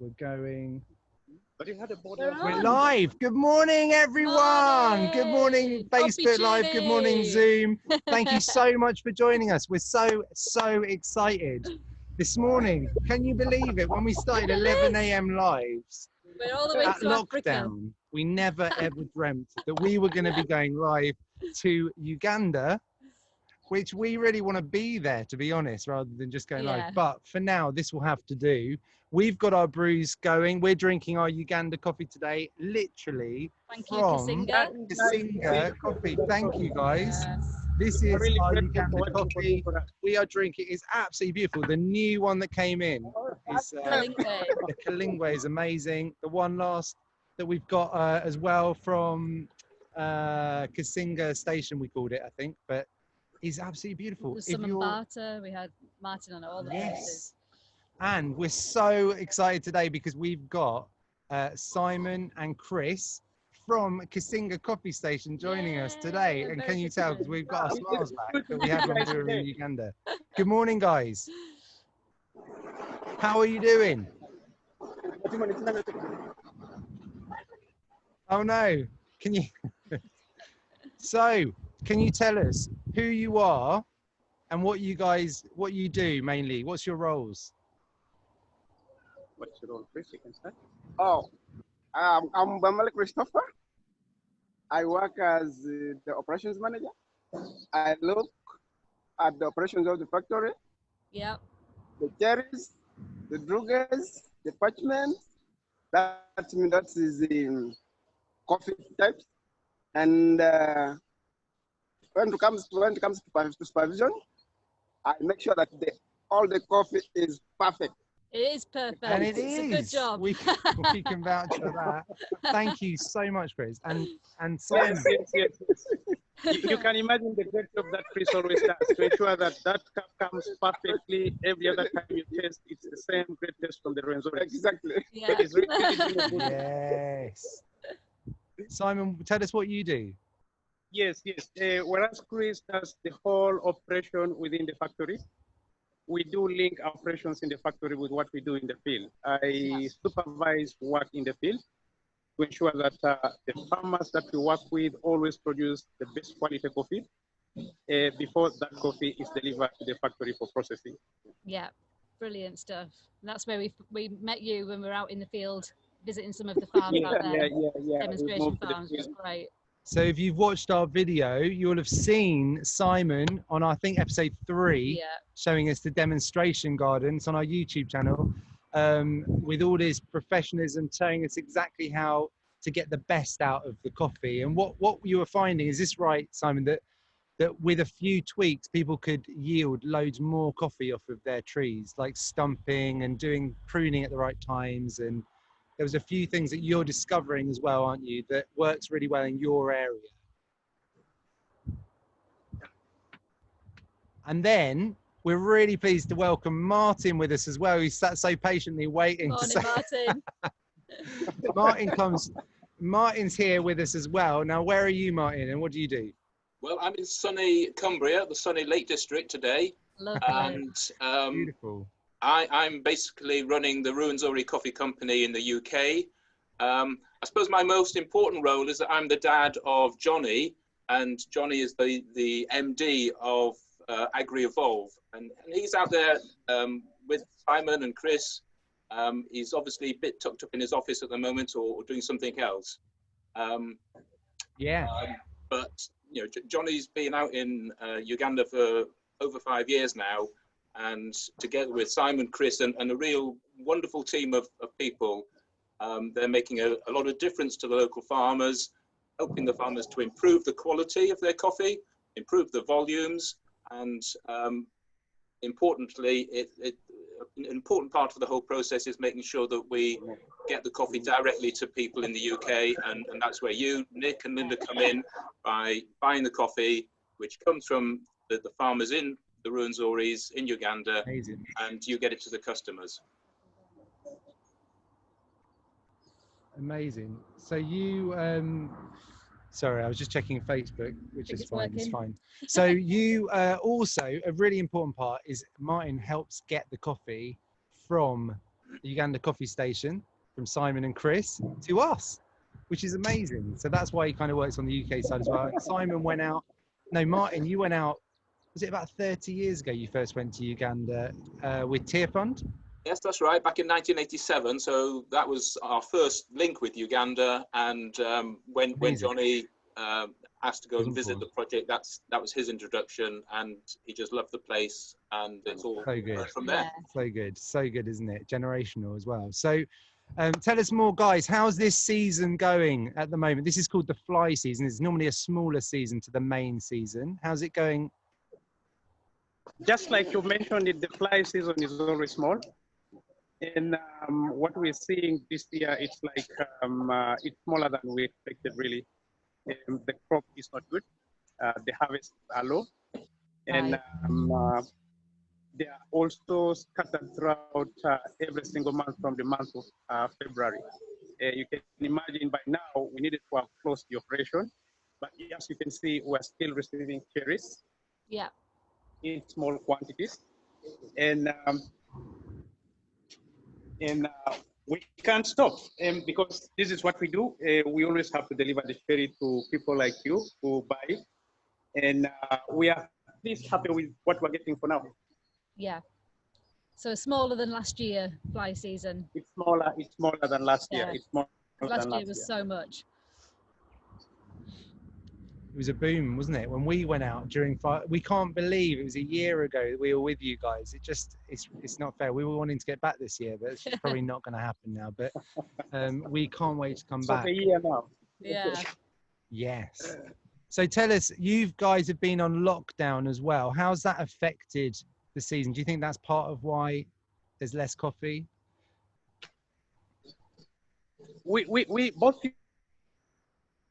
We're going. But you had a We're live. Good morning, everyone. Good morning, Facebook Live. Good morning, Zoom. Thank you so much for joining us. We're so excited this morning. Can you believe it? When we started 11 a.m. lives we're all the way at to lockdown, we never ever dreamt that we were going to be going live to Uganda, which we really want to be there, to be honest, rather than just going live. But for now, this will have to do. We've got our brews going. We're drinking our Uganda coffee today, literally from Kisinga Coffee. Thank you, guys. This is our Uganda coffee. We are drinking. It's absolutely beautiful. The new one that came in is the Kalingwe is amazing. The one last that we've got as well from Kisinga Station, we called it, I think, but it's absolutely beautiful. There's some Mbata. We had Martin on all the places. And we're so excited today because we've got Simon and Chris from Kisinga Coffee Station joining us today. And can you tell, because we've got our smiles back that we had when we were in Uganda. Good morning, guys. How are you doing? Oh no, can you? So, can you tell us who you are and what you do mainly? What's your roles? What's your role, Chris? You can start. Oh, I'm Bamale Christopher. I work as the operations manager. I look at the operations of the factory. Yep. The cherries, the druggers, the parchment. That is the coffee types. And when it comes to supervision, I make sure that all the coffee is perfect. It is perfect. And it is. A good job. We can vouch for that. Thank you so much, Chris. And Simon. Yes. You can imagine the great job that Chris always does to ensure that cup comes perfectly. Every other time you taste, it's the same great taste from the Renzori. Exactly. Yeah. It's really good. Yes. Simon, tell us what you do. Yes. Whereas Chris does the whole operation within the factory, we do link operations in the factory with what we do in the field. I supervise work in the field to ensure that the farmers that we work with always produce the best quality coffee before that coffee is delivered to the factory for processing. Yeah, brilliant stuff. And that's where we met you when we were out in the field visiting some of the farms out there. Yeah. Demonstration farms, it was great. So if you've watched our video, you'll have seen Simon on, I think, episode 3, showing us the demonstration gardens on our YouTube channel, with all his professionalism, telling us exactly how to get the best out of the coffee. And what you were finding, is this right, Simon, that with a few tweaks, people could yield loads more coffee off of their trees, like stumping and doing pruning at the right times, and there was a few things that you're discovering as well, aren't you, that works really well in your area. And then we're really pleased to welcome Martin with us as well. He sat so patiently waiting. Morning, Martin. Martin's here with us as well. Now, where are you, Martin, and what do you do? Well, I'm in sunny Cumbria, the sunny Lake District today. Lovely. And beautiful. I'm basically running the Rwenzori Coffee Company in the UK. I suppose my most important role is that I'm the dad of Johnny, and Johnny is the MD of Agri-Evolve. And he's out there with Simon and Chris. He's obviously a bit tucked up in his office at the moment or doing something else. But you know, Johnny's been out in Uganda for over 5 years now. And together with Simon, Chris, and a real wonderful team of people, they're making a lot of difference to the local farmers, helping the farmers to improve the quality of their coffee, improve the volumes, and importantly, an important part of the whole process is making sure that we get the coffee directly to people in the UK, and that's where you, Nick and Linda, come in by buying the coffee, which comes from the farmers in the Rwenzoris in Uganda. Amazing. And you get it to the customers. Amazing. So you, sorry, I was just checking Facebook, which is fine, it's fine. So you also, a really important part is Martin helps get the coffee from Uganda Coffee Station from Simon and Chris to us, which is amazing. So that's why he kind of works on the UK side as well. Simon went out. No, Martin, you went out. Was it about 30 years ago you first went to Uganda with Tier Fund? Yes, that's right. Back in 1987. So that was our first link with Uganda. And when Johnny asked to go and visit the project, that was his introduction, and he just loved the place, and it's all so good from there. So good, isn't it? Generational as well. So tell us more, guys. How's this season going at the moment? This is called the fly season. It's normally a smaller season to the main season. How's it going? Just like you mentioned, the fly season is always small. And what we're seeing this year, it's like it's smaller than we expected, really. The crop is not good. The harvests are low. And they are also scattered throughout every single month from the month of February. You can imagine by now we needed to have closed the operation. But as you can see, we're still receiving cherries in small quantities. And we can't stop because this is what we do. We always have to deliver the cherry to people like you who buy it. And we are at least happy with what we're getting for now. Yeah. So smaller than last year, fly season. It's smaller than last year. It's smaller last than year was so much. It was a boom, wasn't it? When we went out during fire, we can't believe it was a year ago that we were with you guys. It's not fair. We were wanting to get back this year, but it's probably not going to happen now. But we can't wait to come back. It's a year now. Yeah. Yes. So tell us, you guys have been on lockdown as well. How's that affected the season? Do you think that's part of why there's less coffee? We both,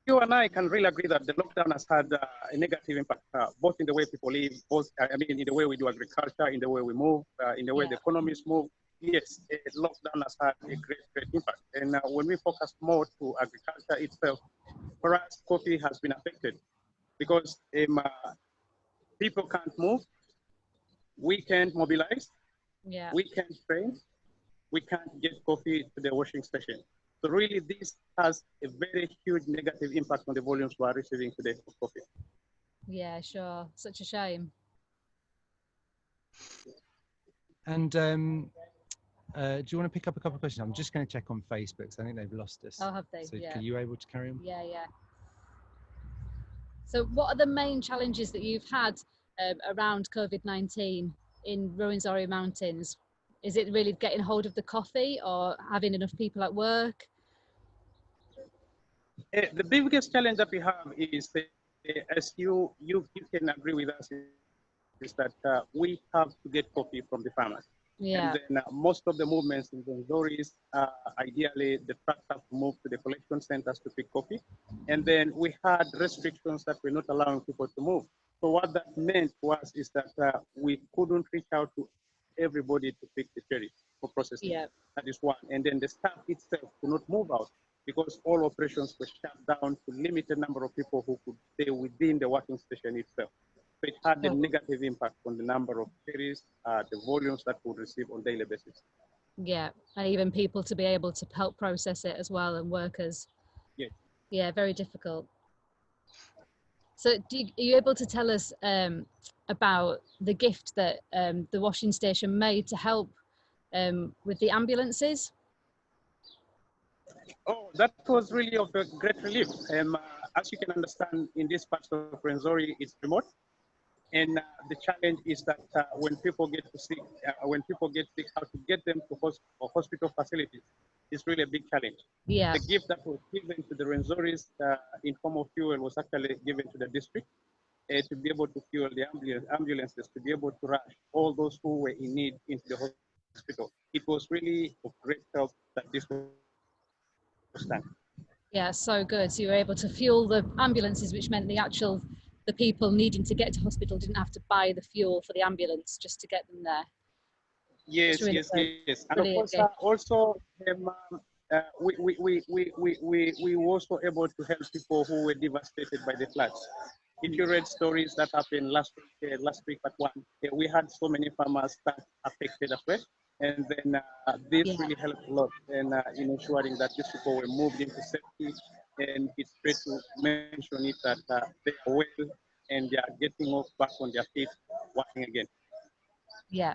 you and I can really agree that the lockdown has had a negative impact, both in the way people live, in the way we do agriculture, in the way we move, in the way the economies move. Yes, lockdown has had a great impact. And when we focus more to agriculture itself, for us, coffee has been affected because people can't move, we can't mobilize, we can't train, we can't get coffee to the washing station. So really, this has a very huge negative impact on the volumes we are receiving today of coffee. Yeah, sure. Such a shame. And do you want to pick up a couple of questions? I'm just going to check on Facebook. So I think they've lost us. Oh, have they? So Yeah. are you able to carry on? Yeah. So what are the main challenges that you've had around COVID-19 in Ruwenzori Mountains? Is it really getting hold of the coffee or having enough people at work? The biggest challenge that we have is, as you can agree with us, is that we have to get coffee from the farmers. Yeah. And then most of the movements in Ruwenzori, ideally the trucks have to move to the collection centers to pick coffee. And then we had restrictions that were not allowing people to move. So what that meant to us is that we couldn't reach out to everybody to pick the cherry for processing. Yeah. That is one. And then the staff itself could not move out because all operations were shut down to limited number of people who could stay within the working station itself. So it had a negative impact on the number of cherries, the volumes that we would receive on a daily basis. Yeah, and even people to be able to help process it as well, and workers. Yes. Yeah, very difficult. So are you able to tell us about the gift that the washing station made to help with the ambulances? Oh, that was really of a great relief. As you can understand, in this part of Ruwenzori, it's remote. And the challenge is that when people get sick, how to get them to hospital facilities is really a big challenge. Yeah. The gift that was given to the Ruwenzoris in form of fuel was actually given to the district to be able to fuel the ambulances, to be able to rush all those who were in need into the hospital. It was really of great help that this was done. Yeah, so good. So you were able to fuel the ambulances, which meant the people needing to get to hospital didn't have to buy the fuel for the ambulance just to get them there. Yes. And of course, also we were also able to help people who were devastated by the floods. If you read stories that happened last week at one, we had so many farmers that affected as well. And then this really helped a lot in ensuring that these people were moved into safety. And it's great to mention it that they are well and they are getting back on their feet, working again. Yeah,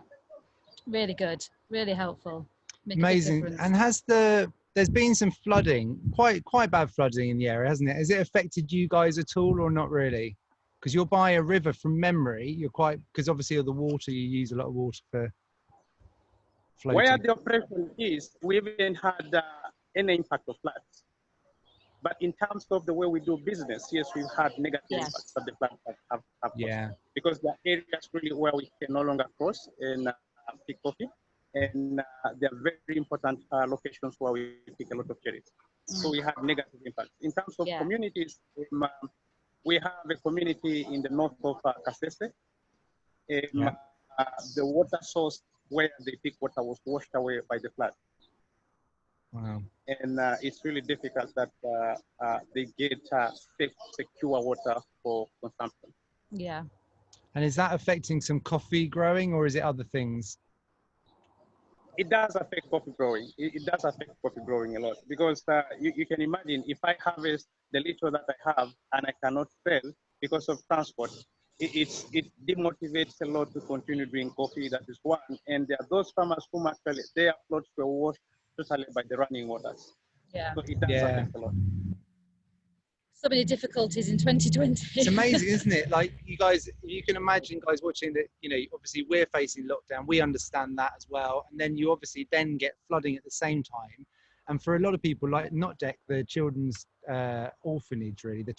really good, really helpful. Make Amazing. And there's been some flooding, quite bad flooding in the area, hasn't it? Has it affected you guys at all or not really? Because you're by a river from memory. Because obviously of the water, you use a lot of water for floating. Where the operation is, we haven't had any impact of floods. But in terms of the way we do business, yes, we've had negative impacts that the floods have caused. Because the areas really where we can no longer cross and pick coffee. And they're very important locations where we pick a lot of cherries. So we had negative impacts. In terms of communities, we have a community in the north of Kasese. The water source where they pick water was washed away by the flood. Wow. And it's really difficult that they get safe, secure water for consumption. Yeah. And is that affecting some coffee growing or is it other things? It does affect coffee growing. It does affect coffee growing a lot because you can imagine if I harvest the little that I have and I cannot sell because of transport, it demotivates a lot to continue doing coffee. That is one. And there are those farmers who actually their plots were washed totally by the running waters. Yeah. So it does affect a lot. So many difficulties in 2020. It's amazing, isn't it? Like you guys, you can imagine guys watching that, you know, obviously we're facing lockdown. We understand that as well. And then you obviously then get flooding at the same time. And for a lot of people like Notdec, the children's orphanage, really, the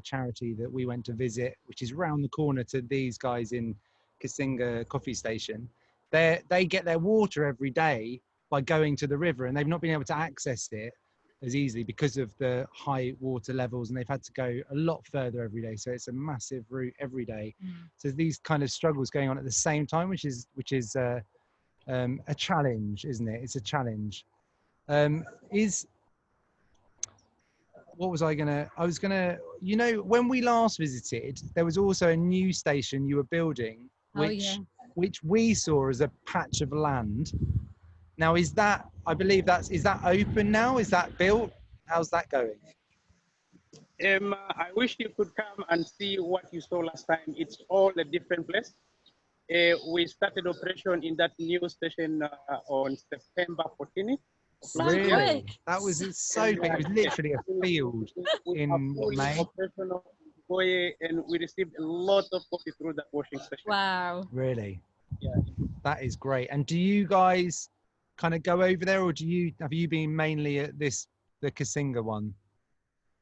charity that we went to visit, which is round the corner to these guys in Kisinga Coffee Station, they get their water every day by going to the river, and they've not been able to access it as easily because of the high water levels, and they've had to go a lot further every day. So it's a massive route every day. So these kind of struggles going on at the same time, which is a challenge, isn't it? It's a challenge. What was I was gonna, you know, when we last visited, there was also a new station you were building, which we saw as a patch of land. Now, is that open now? Is that built? How's that going? I wish you could come and see what you saw last time. It's all a different place. We started operation in that new station on September 14th. Really? That was so big. It was literally a field in May. And we received a lot of coffee through that washing station. Wow. Really? Yeah. That is great. And do you guys kind of go over there, or have you been mainly at the Kisinga one?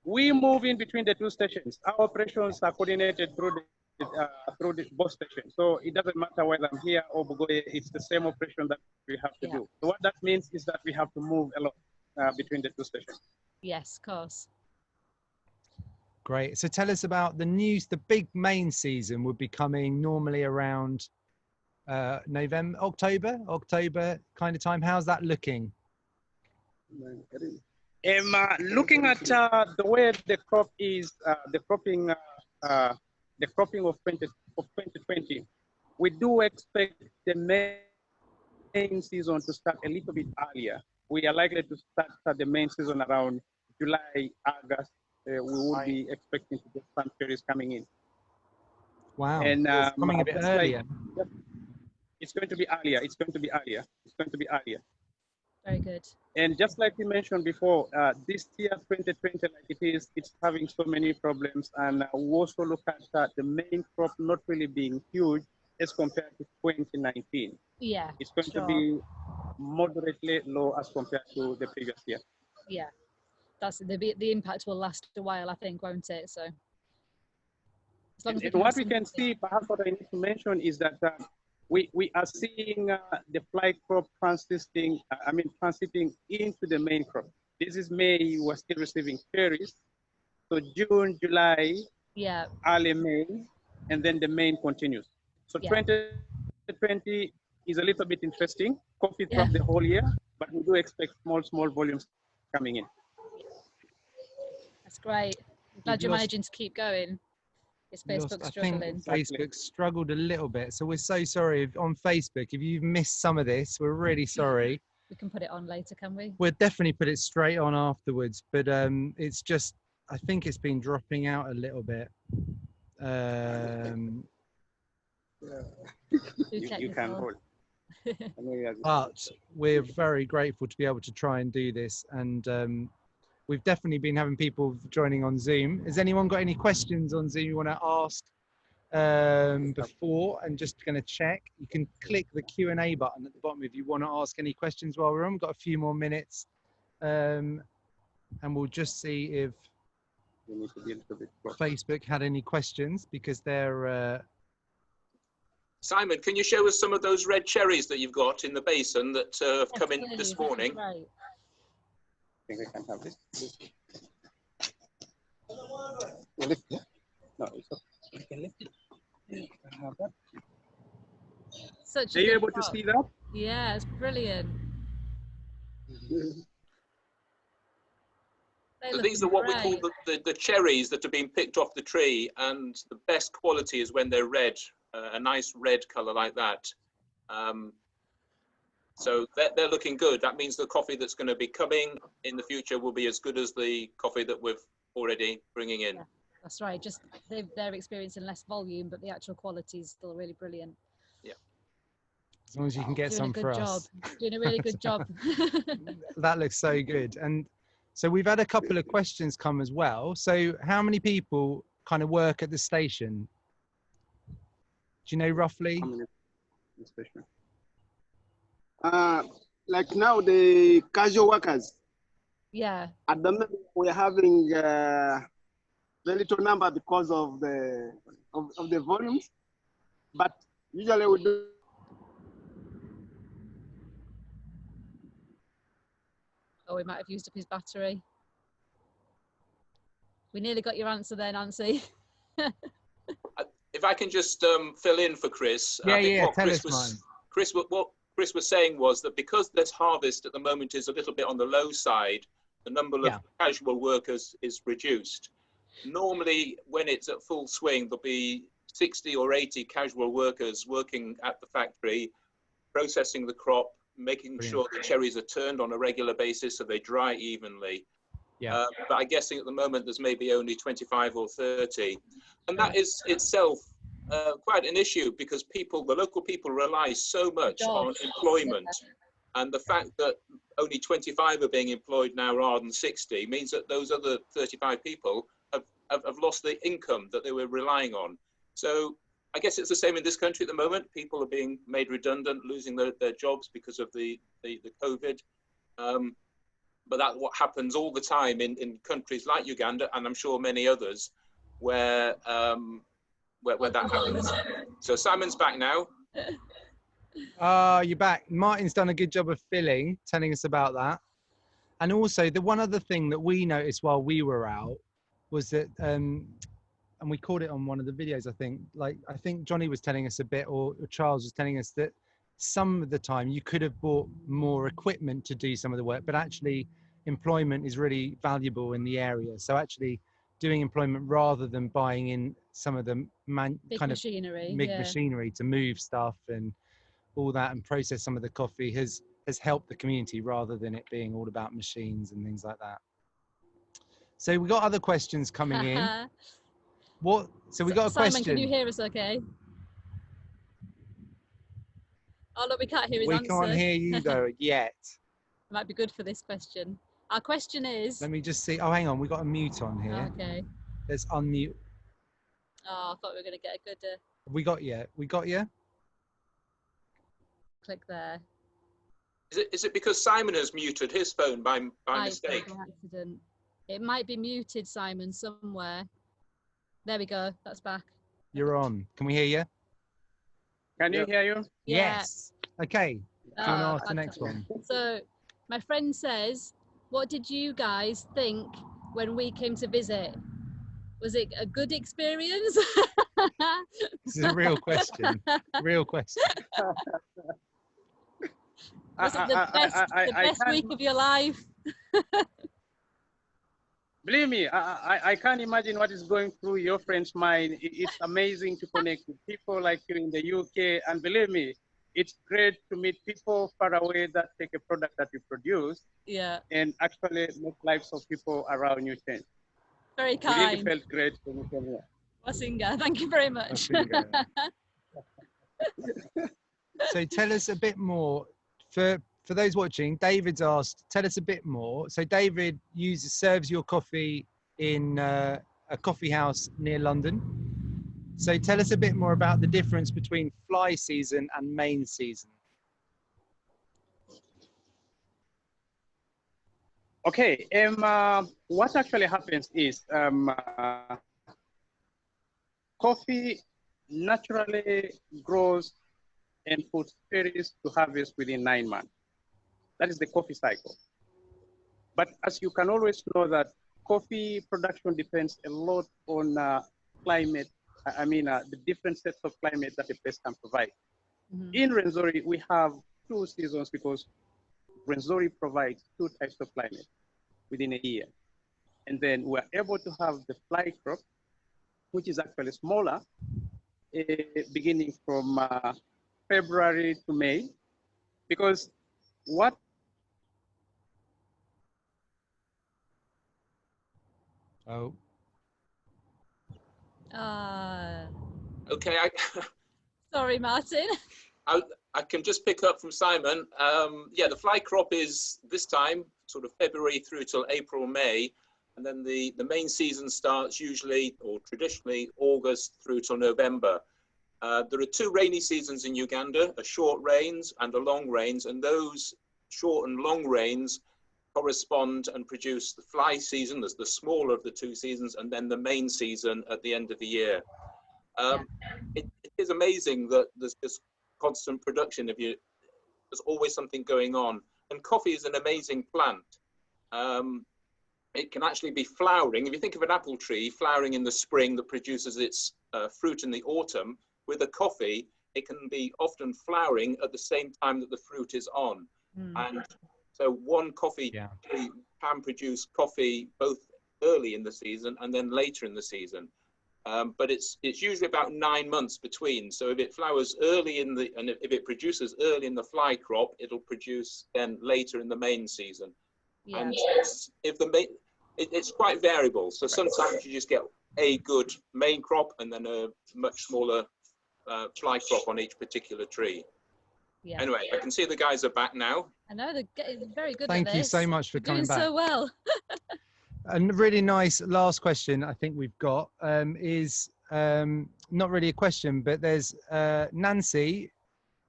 We move in between the two stations. Our operations are coordinated through the both stations. So it doesn't matter whether I'm here or Bugoye, it's the same operation that we have to do. So what that means is that we have to move a lot between the two stations. Yes, of course. Great. So tell us about the news. The big main season would be coming normally around November, October kind of time. How's that looking? Looking at the way the crop is, the cropping of 2020, we do expect the main season to start a little bit earlier. We are likely to start the main season around July, August. We would be expecting to get some cherries coming in. Wow. And it's coming a bit earlier. It's going to be earlier. It's going to be earlier. Very good. And just like we mentioned before, this year 2020, like it's having so many problems. And we also look at the main crop not really being huge as compared to 2019. Yeah. It's going to be moderately low as compared to the previous year. Yeah. That's the impact will last a while, I think, won't it? So as long as what we can see, perhaps what I need to mention is that we are seeing the fly crop transiting into the main crop. This is May, we're still receiving cherries. So June, July, early May, and then the main continues. So 2020 is a little bit interesting. Coffee throughout the whole year, but we do expect small volumes coming in. That's great. I'm glad you're managing to keep going. Is Facebook I struggling? think Facebook struggled a little bit, so we're so sorry on Facebook. If you've missed some of this, we're really sorry. We can put it on later, can we? We'll definitely put it straight on afterwards, but it's just, I think it's been dropping out a little bit. You can hold. But we're very grateful to be able to try and do this, and we've definitely been having people joining on Zoom. Has anyone got any questions on Zoom you want to ask before? And just going to check, you can click the Q&A button at the bottom if you want to ask any questions while we're on. We've got a few more minutes, and we'll just see if Facebook had any questions, because they're Simon, can you show us some of those red cherries that you've got in the basin that have come in this morning? Right. I think I can have this. Lift it? No, it's okay. You can lift it. You can have that. Such Are you able to see that? Yeah, it's brilliant. So these are what we call the cherries that have been picked off the tree, and the best quality is when they're red, a nice red colour like that. So they're looking good. That means the coffee that's going to be coming in the future will be as good as the coffee that we're already bringing in. Yeah, that's right. Just they're experiencing less volume, but the actual quality is still really brilliant. Yeah. as long as you can get some for us. Doing a really good job. That looks so good. And so we've had a couple of questions come as well. So how many people kind of work at the station? Do you know roughly? Like now the casual workers. Yeah. At the moment we're having very little number because of the volumes, but usually we do. Oh, we might have used up his battery. We nearly got your answer there, Nancy. If I can just fill in for Chris. Yeah, I think yeah, what tell Chris us, was, what Chris was saying was that because this harvest at the moment is a little bit on the low side, the number of casual workers is reduced. Normally, when it's at full swing, there'll be 60 or 80 casual workers working at the factory, processing the crop, making sure the cherries are turned on a regular basis so they dry evenly. Yeah. But I'm guessing at the moment there's maybe only 25 or 30. And that is itself quite an issue, because people, the local people, rely so much on employment. And the fact that only 25 are being employed now rather than 60 means that those other 35 people have lost the income that they were relying on. So I guess it's the same in this country at the moment. People are being made redundant, losing their jobs because of the COVID. But that's what happens all the time in countries like Uganda, and I'm sure many others, where that happens. So Simon's back now. You're back. Martin's done a good job of telling us about that. And also the one other thing that we noticed while we were out was that, and we caught it on one of the videos, I think Johnny was telling us a bit, or Charles was telling us that some of the time you could have bought more equipment to do some of the work, but actually employment is really valuable in the area. So actually doing employment rather than buying in some of the big machinery to move stuff and all that and process some of the coffee has helped the community, rather than it being all about machines and things like that. So we got other questions coming in. So we got a question. Simon, can you hear us okay? Oh, look, we can't hear his answer. We can't hear you though yet. It might be good for this question. Our question is... Let me just see. Oh, hang on. We got a mute on here. Okay. Let's unmute. Oh, I thought we were going to get a good... We got you. We got you. Click there. Is it because Simon has muted his phone by mistake? By accident. It might be muted, Simon, somewhere. There we go. That's back. You're on. Can we hear you? Can you hear you? Yes. Okay. Do you want to ask the next one? So, my friend says, what did you guys think when we came to visit? Was it a good experience? This is a real question. Real question. Was it the best week of your life? Believe me, I can't imagine what is going through your friend's mind. It's amazing to connect with people like you in the UK. And believe me, it's great to meet people far away that take a product that you produce and actually make lives of people around you change. Very It really kind. felt great when you came here. Kisinga, thank you very much. So tell us a bit more. For those watching, David's asked, tell us a bit more. So David serves your coffee in a coffee house near London. So tell us a bit more about the difference between fly season and main season. Okay, what actually happens is coffee naturally grows and puts cherries to harvest within 9 months. That is the coffee cycle. But as you can always know that coffee production depends a lot on climate, the different sets of climate that a place can provide. In Rwenzori, we have 2 seasons because Rwenzori provides 2 types of climate within a year. And then we're able to have the fly crop, which is actually smaller, beginning from February to May, because what Okay, sorry, Martin. I can just pick up from Simon. Yeah, the fly crop is this time, sort of February through till April, May. And then the main season starts usually, or traditionally, August through till November. There are 2 rainy seasons in Uganda, a short rains and a long rains. And those short and long rains correspond and produce the fly season, that's the smaller of the 2 seasons, and then the main season at the end of the year. It is amazing that there's this constant production there's always something going on. And coffee is an amazing plant. It can actually be flowering. If you think of an apple tree flowering in the spring that produces its fruit in the autumn, with a coffee, it can be often flowering at the same time that the fruit is on. And so one coffee tree can produce coffee both early in the season and then later in the season. But it's usually about 9 months between. So if it flowers early and if it produces early in the fly crop, it'll produce then later in the main season. And it's quite variable. So sometimes you just get a good main crop and then a much smaller fly crop on each particular tree. Anyway, I can see the guys are back now. I know, they're getting very good Thank at you this. so much for coming back. Doing so well. A really nice last question I think we've got is not really a question, but there's Nancy,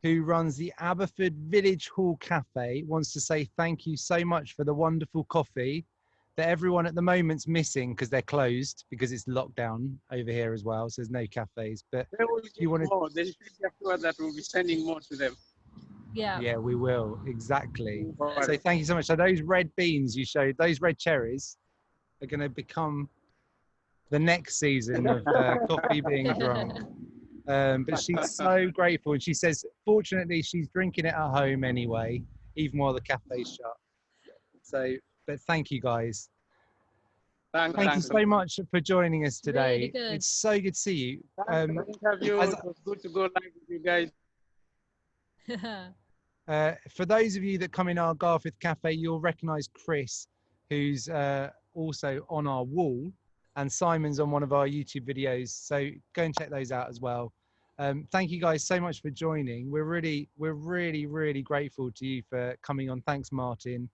who runs the Aberford Village Hall Cafe, wants to say thank you so much for the wonderful coffee that everyone at the moment's missing because they're closed, because it's lockdown over here as well, so there's no cafes. But there will be more. There should be a few that will be sending more to them. Yeah, we will, exactly. So thank you so much. So those red beans you showed, those red cherries, are going to become the next season of coffee being drunk. But she's so grateful, and she says fortunately she's drinking it at home anyway, even while the cafe's shut. So but thank you guys. Thank you so much for joining us today. Really it's so good to see you. It was good to go live with you guys. For those of you that come in our Garforth Cafe, you'll recognise Chris, who's also on our wall, and Simon's on one of our YouTube videos. So go and check those out as well. Thank you guys so much for joining. We're really grateful to you for coming on. Thanks, Martin.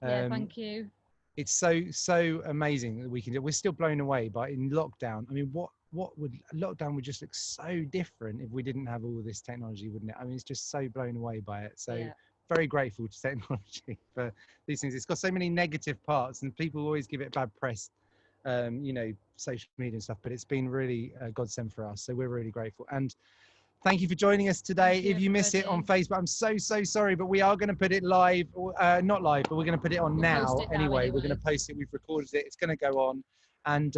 Thank you. It's so amazing that we can do. We're still blown away by in lockdown. I mean, lockdown would just look so different if we didn't have all this technology, wouldn't it? I mean, it's just so blown away by it. So very grateful to technology for these things. It's got so many negative parts, and people always give it bad press, social media and stuff, but it's been really a godsend for us. So we're really grateful. And thank you for joining us today. If you miss it on Facebook, I'm so sorry, but we are going to put it live, not live, but we're going to put it on now anyway. We're going to post it. We've recorded it. It's going to go on. And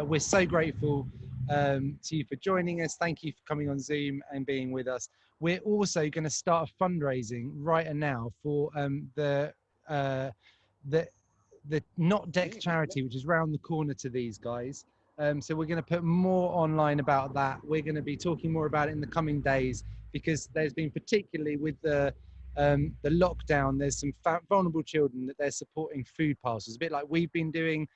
we're so grateful to you for joining us. Thank you for coming on Zoom and being with us. We're also going to start a fundraising right now for the Not Deck charity, which is round the corner to these guys. So we're going to put more online about that. We're going to be talking more about it in the coming days, because there's been, particularly with the lockdown, there's some vulnerable children that they're supporting food parcels, a bit like we've been doing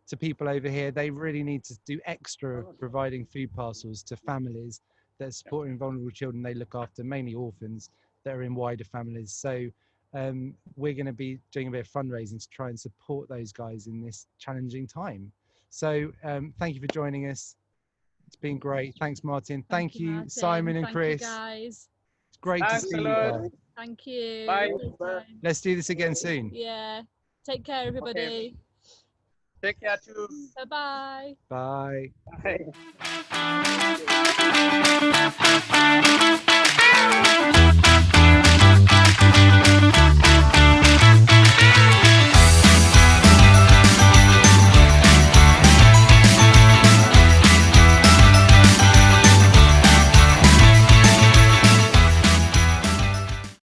to people over here. They really need to do extra providing food parcels to families that are supporting vulnerable children they look after, mainly orphans that are in wider families. So we're going to be doing a bit of fundraising to try and support those guys in this challenging time. So thank you for joining us. It's been great. Thanks, Martin. Thank you, Martin. Simon and Chris. Thank you, guys. It's great to see you guys. Thank you. Bye. Let's do this again soon. Yeah. Take care, everybody. Okay. Take care too. Bye-bye. Bye. Bye.